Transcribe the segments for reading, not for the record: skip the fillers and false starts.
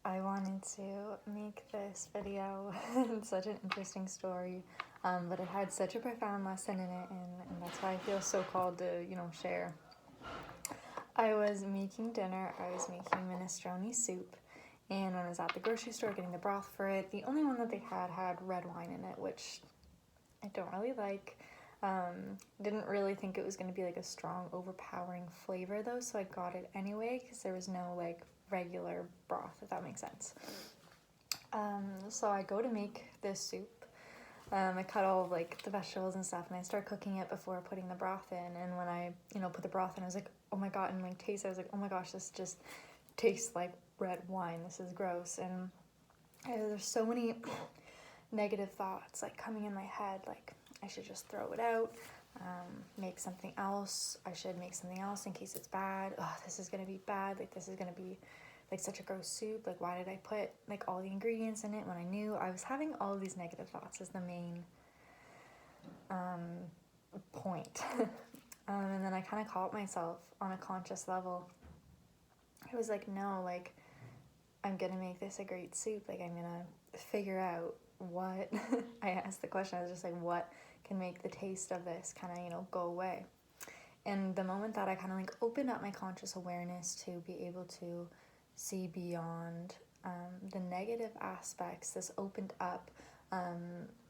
I wanted to make this video. It's such an interesting story, but it had such a profound lesson in it, and that's why I feel so called to, share. I was making dinner. I was making minestrone soup, and when I was at the grocery store getting the broth for it, the only one that they had red wine in it, which I don't really like. Didn't really think it was going to be like a strong, overpowering flavor though, so I got it anyway because there was no like regular broth, if that makes sense. So I go to make this soup. I cut all of like the vegetables and stuff, and I start cooking it before putting the broth in. And when I, put the broth in, I was like, oh my god, and like taste it, I was like, oh my gosh, this just tastes like red wine. This is gross. And there's so many negative thoughts like coming in my head, like I should just throw it out, make something else. I should make something else in case it's bad. Oh, this is gonna be bad. Like this is gonna be like such a gross soup. Like why did I put like all the ingredients in it when I knew I was having all of these negative thoughts as the main point. And then I kind of caught myself on a conscious level. I was like, no, like I'm gonna make this a great soup. Like I'm gonna figure out what I asked the question. I was just like, what can make the taste of this kind of go away? And the moment that I kind of like opened up my conscious awareness to be able to see beyond the negative aspects, this opened up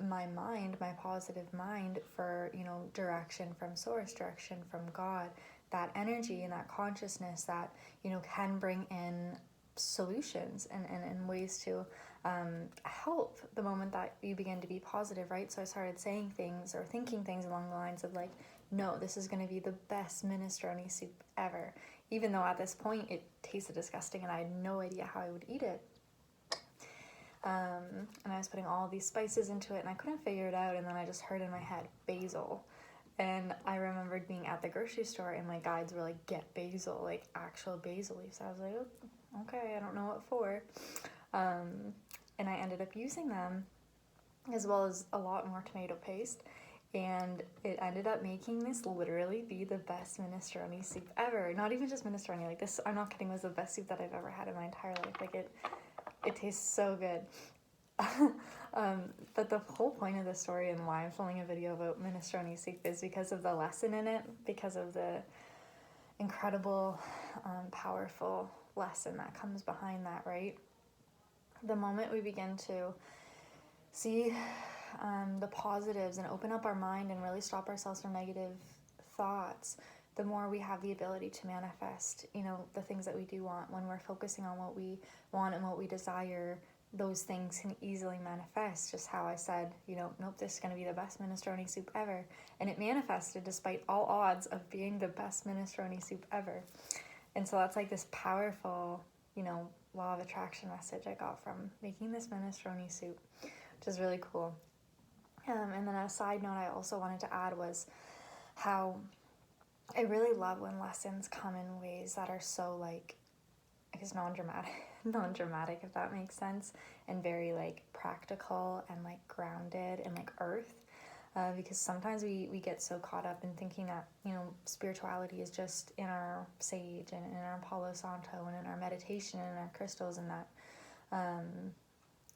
my mind, my positive mind for direction from source, direction from God, that energy and that consciousness that can bring in solutions and ways to help the moment that you begin to be positive, right? So I started saying things or thinking things along the lines of like, no, this is going to be the best minestrone soup ever, even though at this point it tasted disgusting and I had no idea how I would eat it. And I was putting all these spices into it and I couldn't figure it out, and then I just heard in my head basil. And I remembered being at the grocery store and my guides were like, get basil, like actual basil leaves. I was like, oh, okay, I don't know what for. And I ended up using them, as well as a lot more tomato paste, and it ended up making this literally be the best minestrone soup ever. Not even just minestrone, like this, I'm not kidding, was the best soup that I've ever had in my entire life. Like it tastes so good. But the whole point of the story and why I'm filming a video about minestrone soup is because of the lesson in it, because of the incredible, powerful lesson that comes behind that, right? The moment we begin to see the positives and open up our mind and really stop ourselves from negative thoughts, the more we have the ability to manifest, the things that we do want. When we're focusing on what we want and what we desire, those things can easily manifest. Just how I said, nope, this is going to be the best minestrone soup ever. And it manifested despite all odds of being the best minestrone soup ever. And so that's like this powerful, law of attraction message I got from making this minestrone soup, which is really cool. And then a side note I also wanted to add was how I really love when lessons come in ways that are so like, I guess non-dramatic, if that makes sense, and very like practical and like grounded and like earth. Because sometimes we get so caught up in thinking that, spirituality is just in our sage and in our Palo Santo and in our meditation and in our crystals, and that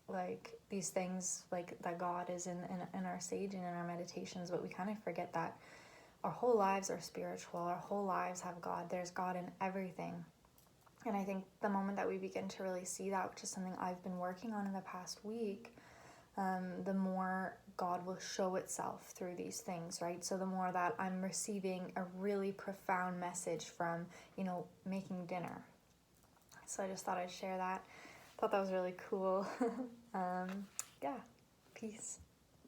like these things like that God is in our sage and in our meditations, but we kind of forget that our whole lives are spiritual, our whole lives have God. There's God in everything. And I think the moment that we begin to really see that, which is something I've been working on in the past week, the more God will show itself through these things, right? So the more that I'm receiving a really profound message from, making dinner. So I just thought I'd share that. Thought that was really cool. Yeah, peace.